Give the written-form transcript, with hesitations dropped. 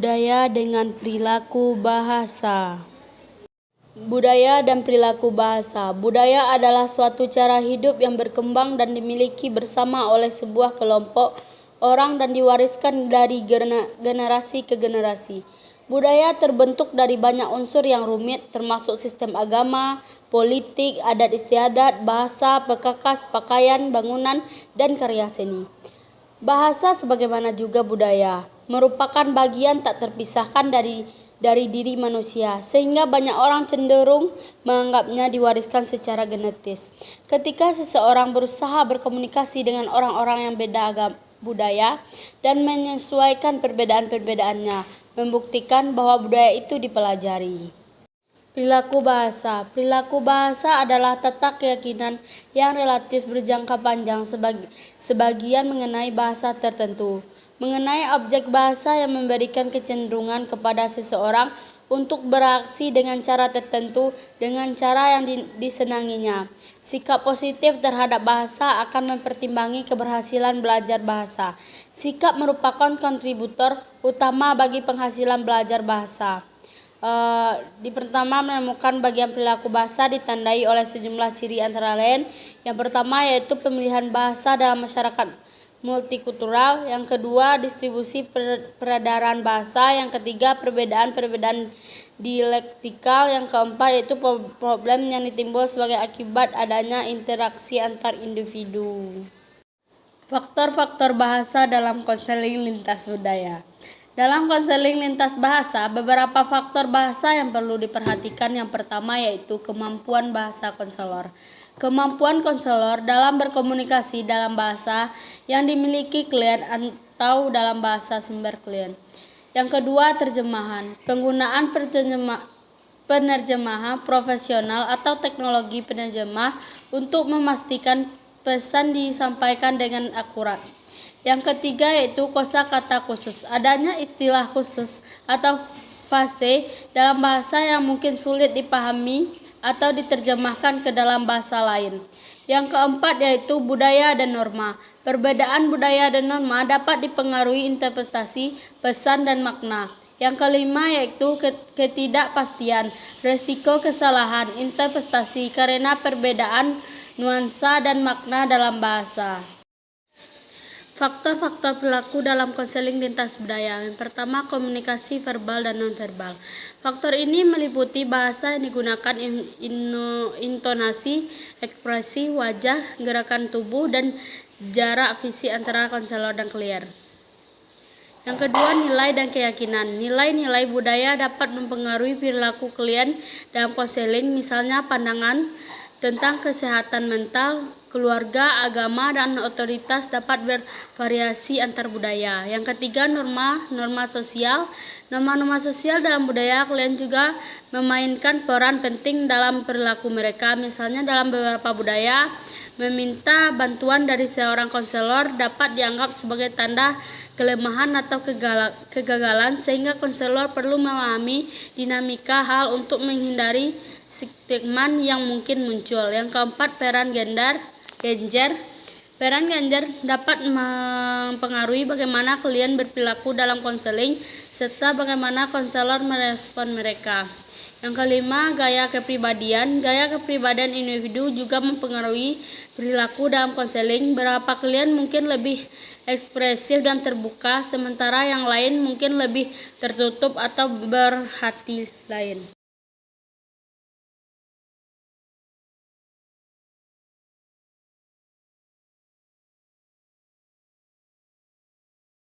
Budaya dengan perilaku bahasa. Budaya dan perilaku bahasa. Budaya adalah suatu cara hidup yang berkembang dan dimiliki bersama oleh sebuah kelompok orang dan diwariskan dari generasi ke generasi. Budaya terbentuk dari banyak unsur yang rumit, termasuk sistem agama, politik, adat istiadat, bahasa, perkakas, pakaian, bangunan, dan karya seni. Bahasa sebagaimana juga budaya merupakan bagian tak terpisahkan dari diri manusia, sehingga banyak orang cenderung menganggapnya diwariskan secara genetis. Ketika seseorang berusaha berkomunikasi dengan orang-orang yang beda budaya dan menyesuaikan perbedaan-perbedaannya, membuktikan bahwa budaya itu dipelajari. Perilaku bahasa. Perilaku bahasa adalah tata keyakinan yang relatif berjangka panjang sebagian mengenai bahasa tertentu, mengenai objek bahasa yang memberikan kecenderungan kepada seseorang untuk beraksi dengan cara tertentu dengan cara yang disenanginya. Sikap positif terhadap bahasa akan mempertimbangi keberhasilan belajar bahasa. Sikap merupakan kontributor utama bagi penghasilan belajar bahasa. Di pertama, menemukan bagian perilaku bahasa ditandai oleh sejumlah ciri antara lain. Yang pertama yaitu pemilihan bahasa dalam masyarakat multikultural. Yang kedua, distribusi peredaran bahasa. Yang ketiga, perbedaan-perbedaan dialektikal. Yang keempat yaitu problem yang ditimbul sebagai akibat adanya interaksi antar individu. Faktor-faktor bahasa dalam konseling lintas budaya. Dalam konseling lintas bahasa, beberapa faktor bahasa yang perlu diperhatikan. Yang pertama yaitu kemampuan bahasa konselor. Kemampuan konselor dalam berkomunikasi dalam bahasa yang dimiliki klien atau dalam bahasa sumber klien. Yang kedua, terjemahan. Penggunaan penerjemahan profesional atau teknologi penerjemah untuk memastikan pesan disampaikan dengan akurat. Yang ketiga yaitu kosakata khusus. Adanya istilah khusus atau fase dalam bahasa yang mungkin sulit dipahami atau diterjemahkan ke dalam bahasa lain. Yang keempat yaitu budaya dan norma. Perbedaan budaya dan norma dapat dipengaruhi interpretasi, pesan, dan makna. Yang kelima yaitu ketidakpastian, resiko kesalahan interpretasi karena perbedaan nuansa dan makna dalam bahasa. Faktor-faktor perilaku dalam konseling lintas budaya. Yang pertama, komunikasi verbal dan nonverbal. Faktor ini meliputi bahasa yang digunakan, intonasi, ekspresi wajah, gerakan tubuh, dan jarak fisik antara konselor dan klien. Yang kedua, nilai dan keyakinan. Nilai-nilai budaya dapat mempengaruhi perilaku klien dalam konseling, misalnya pandangan tentang kesehatan mental, keluarga, agama, dan otoritas dapat bervariasi antar budaya. Yang ketiga, norma sosial. Norma-norma sosial dalam budaya klien juga memainkan peran penting dalam perilaku mereka. Misalnya dalam beberapa budaya, meminta bantuan dari seorang konselor dapat dianggap sebagai tanda kelemahan atau kegagalan, sehingga konselor perlu memahami dinamika hal untuk menghindari stigma yang mungkin muncul. Yang keempat, peran gender. Peran gender dapat mempengaruhi bagaimana klien berperilaku dalam konseling serta bagaimana konselor merespon mereka. Yang kelima, gaya kepribadian. Gaya kepribadian individu juga mempengaruhi perilaku dalam konseling. Beberapa klien mungkin lebih ekspresif dan terbuka, sementara yang lain mungkin lebih tertutup atau berhati lain.